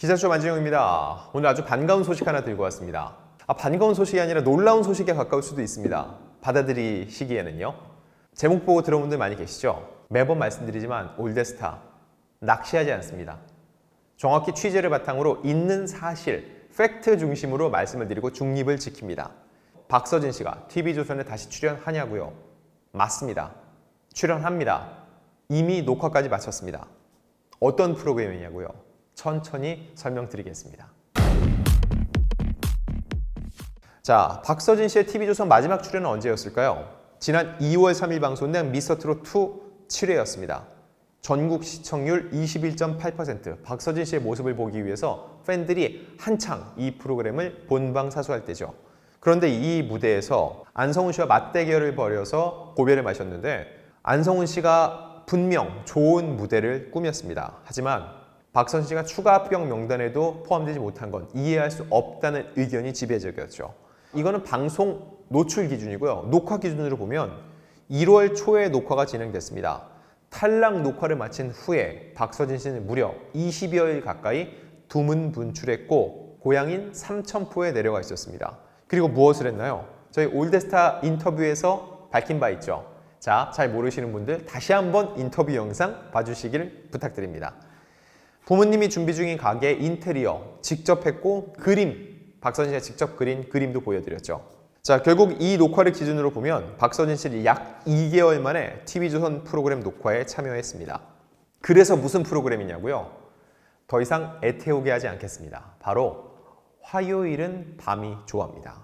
기자쇼 만지영입니다. 오늘 아주 반가운 소식 하나 들고 왔습니다. 반가운 소식이 아니라 놀라운 소식에 가까울 수도 있습니다. 받아들이시기에는요. 제목 보고 들어온 분들 많이 계시죠? 매번 말씀드리지만 올드스타 낚시하지 않습니다. 정확히 취재를 바탕으로 있는 사실, 팩트 중심으로 말씀을 드리고 중립을 지킵니다. 박서진 씨가 TV조선에 다시 출연하냐고요? 맞습니다. 출연합니다. 이미 녹화까지 마쳤습니다. 어떤 프로그램이냐고요? 천천히 설명드리겠습니다. 자, 박서진 씨의 TV조선 마지막 출연은 언제였을까요? 지난 2월 3일 방송된 미스터트롯2 7회였습니다. 전국 시청률 21.8%, 박서진 씨의 모습을 보기 위해서 팬들이 한창 이 프로그램을 본방사수할 때죠. 그런데 이 무대에서 안성훈 씨와 맞대결을 벌여서 고배를 마셨는데 안성훈 씨가 분명 좋은 무대를 꾸몄습니다. 하지만 박서진 씨가 추가 합격 명단에도 포함되지 못한 건 이해할 수 없다는 의견이 지배적이었죠. 이거는 방송 노출 기준이고요. 녹화 기준으로 보면 1월 초에 녹화가 진행됐습니다. 탈락 녹화를 마친 후에 박서진 씨는 무려 20여일 가까이 두문 분출했고 고향인 삼천포에 내려가 있었습니다. 그리고 무엇을 했나요? 저희 올드스타 인터뷰에서 밝힌 바 있죠. 자, 잘 모르시는 분들 다시 한번 인터뷰 영상 봐주시길 부탁드립니다. 부모님이 준비 중인 가게 인테리어 직접 했고 그림, 박서진 씨가 직접 그린 그림도 보여드렸죠. 자, 결국 이 녹화를 기준으로 보면 박서진 씨는 약 2개월 만에 TV조선 프로그램 녹화에 참여했습니다. 그래서 무슨 프로그램이냐고요? 더 이상 애태우게 하지 않겠습니다. 바로 화요일은 밤이 좋아합니다.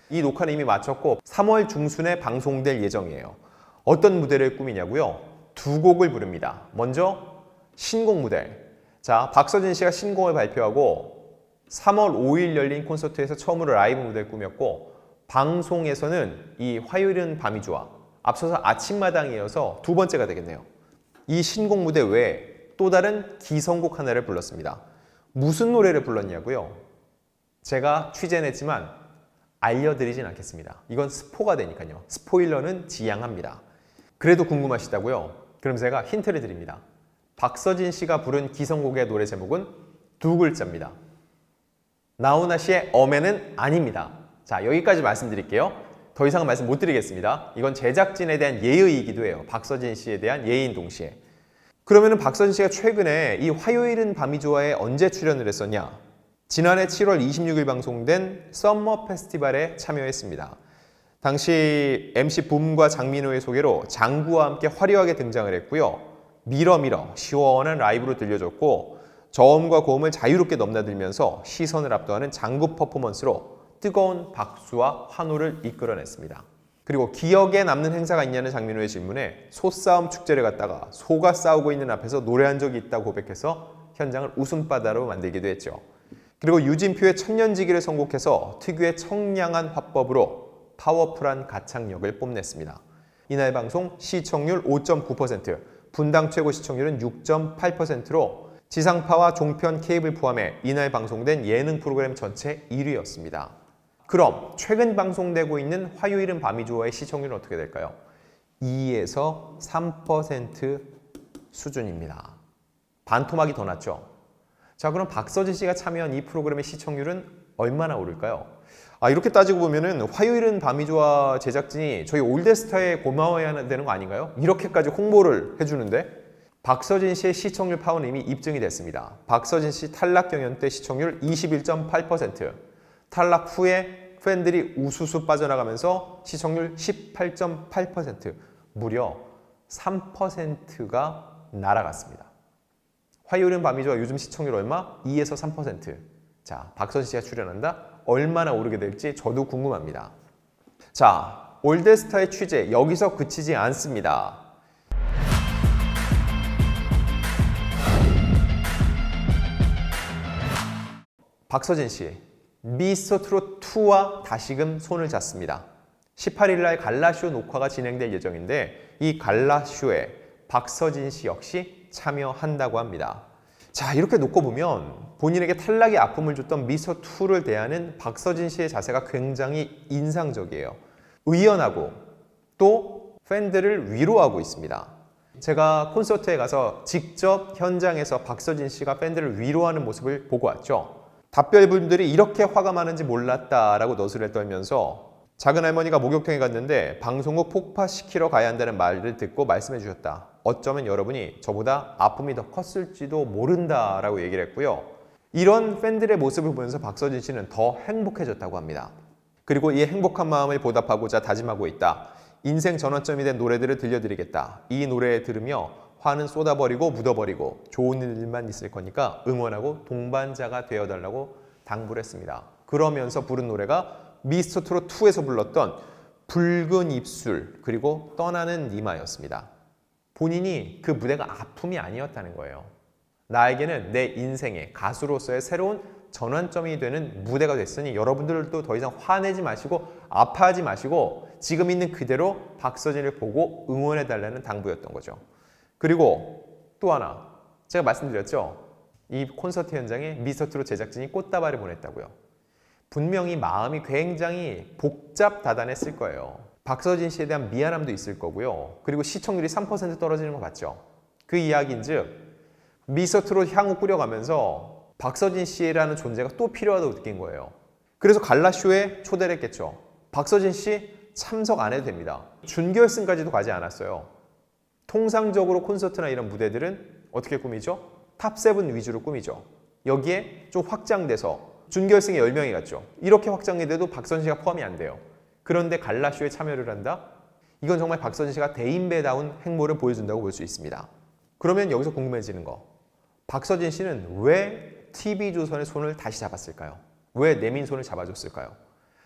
이 녹화는 이미 마쳤고 3월 중순에 방송될 예정이에요. 어떤 무대를 꾸미냐고요? 두 곡을 부릅니다. 먼저 신곡 무대. 자, 박서진 씨가 신곡을 발표하고 3월 5일 열린 콘서트에서 처음으로 라이브 무대를 꾸몄고 방송에서는 이 화요일은 밤이 좋아 앞서서 아침마당에 이어서 두 번째가 되겠네요. 이 신곡 무대 외에 또 다른 기성곡 하나를 불렀습니다. 무슨 노래를 불렀냐고요? 제가 취재했지만 알려드리진 않겠습니다. 이건 스포가 되니까요. 스포일러는 지양합니다. 그래도 궁금하시다고요? 그럼 제가 힌트를 드립니다. 박서진 씨가 부른 기성곡의 노래 제목은 두 글자입니다. 나훈아 씨의 어메는 아닙니다. 자, 여기까지 말씀드릴게요. 더 이상 말씀 못 드리겠습니다. 이건 제작진에 대한 예의이기도 해요. 박서진 씨에 대한 예의인 동시에. 그러면은 박서진 씨가 최근에 이 화요일은 밤이 좋아에 언제 출연을 했었냐? 지난해 7월 26일 방송된 썸머 페스티벌에 참여했습니다. 당시 MC 붐과 장민호의 소개로 장구와 함께 화려하게 등장을 했고요. 밀어 시원한 라이브로 들려줬고 저음과 고음을 자유롭게 넘나들면서 시선을 압도하는 장구 퍼포먼스로 뜨거운 박수와 환호를 이끌어냈습니다. 그리고 기억에 남는 행사가 있냐는 장민호의 질문에 소싸움 축제를 갔다가 소가 싸우고 있는 앞에서 노래한 적이 있다고 고백해서 현장을 웃음바다로 만들기도 했죠. 그리고 유진표의 천년지기를 선곡해서 특유의 청량한 화법으로 파워풀한 가창력을 뽐냈습니다. 이날 방송 시청률 5.9%, 분당 최고 시청률은 6.8%로 지상파와 종편 케이블 포함해 이날 방송된 예능 프로그램 전체 1위였습니다. 그럼 최근 방송되고 있는 화요일은 밤이 좋아의 시청률은 어떻게 될까요? 2에서 3% 수준입니다. 반토막이 더 낮죠? 자, 그럼 박서진 씨가 참여한 이 프로그램의 시청률은 얼마나 오를까요? 이렇게 따지고 보면은 화요일은 밤이 좋아 제작진이 저희 올드스타에 고마워해야 되는 거 아닌가요? 이렇게까지 홍보를 해주는데 박서진 씨의 시청률 파워는 이미 입증이 됐습니다. 박서진 씨 탈락 경연 때 시청률 21.8%, 탈락 후에 팬들이 우수수 빠져나가면서 시청률 18.8%, 무려 3%가 날아갔습니다. 화요일은 밤이 좋아 요즘 시청률 얼마? 2에서 3%. 자, 박서진 씨가 출연한다? 얼마나 오르게 될지 저도 궁금합니다. 자, 올드스타의 취재 여기서 그치지 않습니다. 박서진 씨, 미스터트롯2와 다시금 손을 잡습니다. 18일 날 갈라쇼 녹화가 진행될 예정인데 이 갈라쇼에 박서진 씨 역시 참여한다고 합니다. 자, 이렇게 놓고 보면 본인에게 탈락의 아픔을 줬던 미스터2를 대하는 박서진 씨의 자세가 굉장히 인상적이에요. 의연하고 또 팬들을 위로하고 있습니다. 제가 콘서트에 가서 직접 현장에서 박서진 씨가 팬들을 위로하는 모습을 보고 왔죠. 답변분들이 이렇게 화가 많은지 몰랐다라고 너스레 떨면서 작은 할머니가 목욕탕에 갔는데 방송 후 폭파시키러 가야 한다는 말을 듣고 말씀해 주셨다. 어쩌면 여러분이 저보다 아픔이 더 컸을지도 모른다라고 얘기를 했고요. 이런 팬들의 모습을 보면서 박서진 씨는 더 행복해졌다고 합니다. 그리고 이 행복한 마음을 보답하고자 다짐하고 있다. 인생 전환점이 된 노래들을 들려드리겠다. 이 노래 들으며 화는 쏟아버리고 묻어버리고 좋은 일만 있을 거니까 응원하고 동반자가 되어달라고 당부를 했습니다. 그러면서 부른 노래가 미스터트롯2에서 불렀던 붉은 입술 그리고 떠나는 이마였습니다. 본인이 그 무대가 아픔이 아니었다는 거예요. 나에게는 내 인생의 가수로서의 새로운 전환점이 되는 무대가 됐으니 여러분들도 더 이상 화내지 마시고 아파하지 마시고 지금 있는 그대로 박서진을 보고 응원해달라는 당부였던 거죠. 그리고 또 하나 제가 말씀드렸죠. 이 콘서트 현장에 미스터트롯 제작진이 꽃다발을 보냈다고요. 분명히 마음이 굉장히 복잡다단했을 거예요. 박서진 씨에 대한 미안함도 있을 거고요. 그리고 시청률이 3% 떨어지는 거 맞죠? 그 이야기인즉 미스터트롯 향후 꾸려가면서 박서진 씨라는 존재가 또 필요하다고 느낀 거예요. 그래서 갈라쇼에 초대를 했겠죠. 박서진 씨 참석 안 해도 됩니다. 준결승까지도 가지 않았어요. 통상적으로 콘서트나 이런 무대들은 어떻게 꾸미죠? 탑7 위주로 꾸미죠. 여기에 좀 확장돼서 준결승에 10명이 갔죠. 이렇게 확장이 돼도 박서진 씨가 포함이 안 돼요. 그런데 갈라쇼에 참여를 한다? 이건 정말 박서진 씨가 대인배다운 행보를 보여준다고 볼 수 있습니다. 그러면 여기서 궁금해지는 거. 박서진 씨는 왜 TV조선의 손을 다시 잡았을까요? 왜 내민 손을 잡아줬을까요?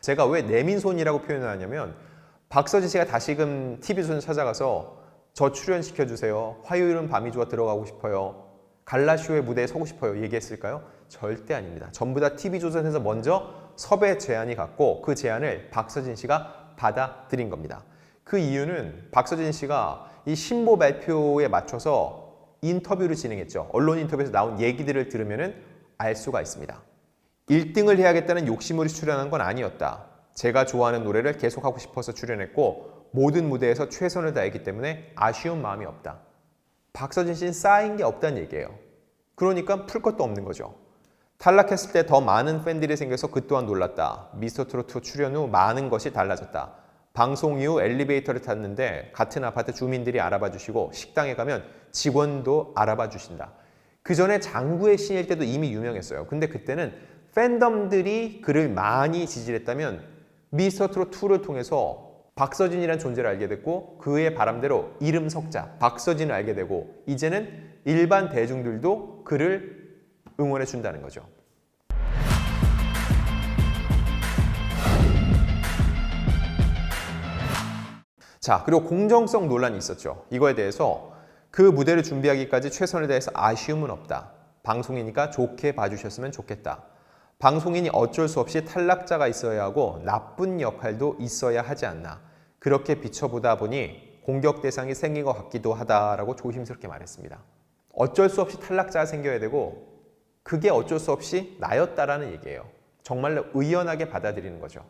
제가 왜 내민 손이라고 표현을 하냐면 박서진 씨가 다시금 TV조선 찾아가서 저 출연시켜주세요. 화요일은 밤이 좋아 들어가고 싶어요. 갈라쇼의 무대에 서고 싶어요. 얘기했을까요? 절대 아닙니다. 전부 다 TV조선에서 먼저 섭외 제안이 갔고 그 제안을 박서진 씨가 받아들인 겁니다. 그 이유는 박서진 씨가 이 신보 발표에 맞춰서 인터뷰를 진행했죠. 언론 인터뷰에서 나온 얘기들을 들으면 알 수가 있습니다. 1등을 해야겠다는 욕심으로 출연한 건 아니었다. 제가 좋아하는 노래를 계속하고 싶어서 출연했고 모든 무대에서 최선을 다했기 때문에 아쉬운 마음이 없다. 박서진 씨는 쌓인 게 없다는 얘기예요. 그러니까 풀 것도 없는 거죠. 탈락했을 때 더 많은 팬들이 생겨서 그 또한 놀랐다. 미스터트롯2 출연 후 많은 것이 달라졌다. 방송 이후 엘리베이터를 탔는데 같은 아파트 주민들이 알아봐 주시고 식당에 가면 직원도 알아봐 주신다. 그 전에 장구의 신일 때도 이미 유명했어요. 근데 그때는 팬덤들이 그를 많이 지지를 했다면 미스터트롯2를 통해서 박서진이라는 존재를 알게 됐고 그의 바람대로 이름 석자 박서진을 알게 되고 이제는 일반 대중들도 그를 응원해 준다는 거죠. 자, 그리고 공정성 논란이 있었죠. 이거에 대해서 그 무대를 준비하기까지 최선을 다해서 아쉬움은 없다. 방송이니까 좋게 봐주셨으면 좋겠다. 방송인이 어쩔 수 없이 탈락자가 있어야 하고 나쁜 역할도 있어야 하지 않나. 그렇게 비춰보다 보니 공격 대상이 생긴 것 같기도 하다라고 조심스럽게 말했습니다. 어쩔 수 없이 탈락자가 생겨야 되고 그게 어쩔 수 없이 나였다라는 얘기예요. 정말로 의연하게 받아들이는 거죠.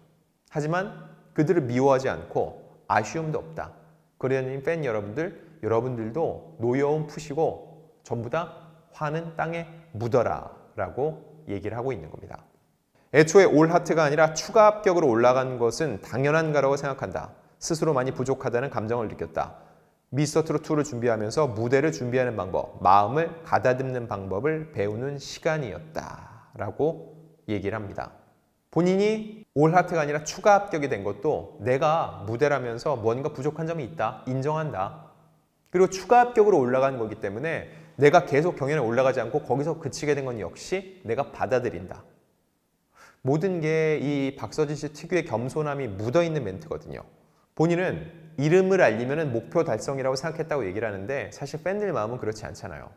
하지만 그들을 미워하지 않고 아쉬움도 없다. 그러니 팬 여러분들도 노여움 푸시고 전부 다 화는 땅에 묻어라 라고 얘기를 하고 있는 겁니다. 애초에 올 하트가 아니라 추가 합격으로 올라간 것은 당연한 거라고 생각한다. 스스로 많이 부족하다는 감정을 느꼈다. 미스터트롯2를 준비하면서 무대를 준비하는 방법, 마음을 가다듬는 방법을 배우는 시간이었다 라고 얘기를 합니다. 본인이 올 하트가 아니라 추가 합격이 된 것도 내가 무대라면서 뭔가 부족한 점이 있다, 인정한다. 그리고 추가 합격으로 올라간 거기 때문에 내가 계속 경연에 올라가지 않고 거기서 그치게 된 건 역시 내가 받아들인다. 모든 게 이 박서진 씨 특유의 겸손함이 묻어있는 멘트거든요. 본인은 이름을 알리면 목표 달성이라고 생각했다고 얘기를 하는데 사실 팬들 마음은 그렇지 않잖아요.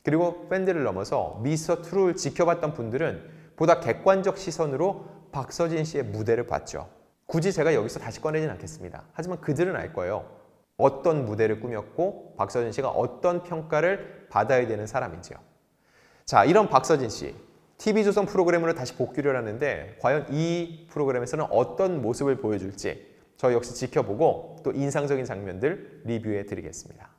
그리고 팬들을 넘어서 미스터트롯을 지켜봤던 분들은 보다 객관적 시선으로 박서진 씨의 무대를 봤죠. 굳이 제가 여기서 다시 꺼내진 않겠습니다. 하지만 그들은 알 거예요. 어떤 무대를 꾸몄고 박서진 씨가 어떤 평가를 받아야 되는 사람인지요. 자, 이런 박서진 씨, TV조선 프로그램으로 다시 복귀를 하는데 과연 이 프로그램에서는 어떤 모습을 보여줄지 저 역시 지켜보고 또 인상적인 장면들 리뷰해 드리겠습니다.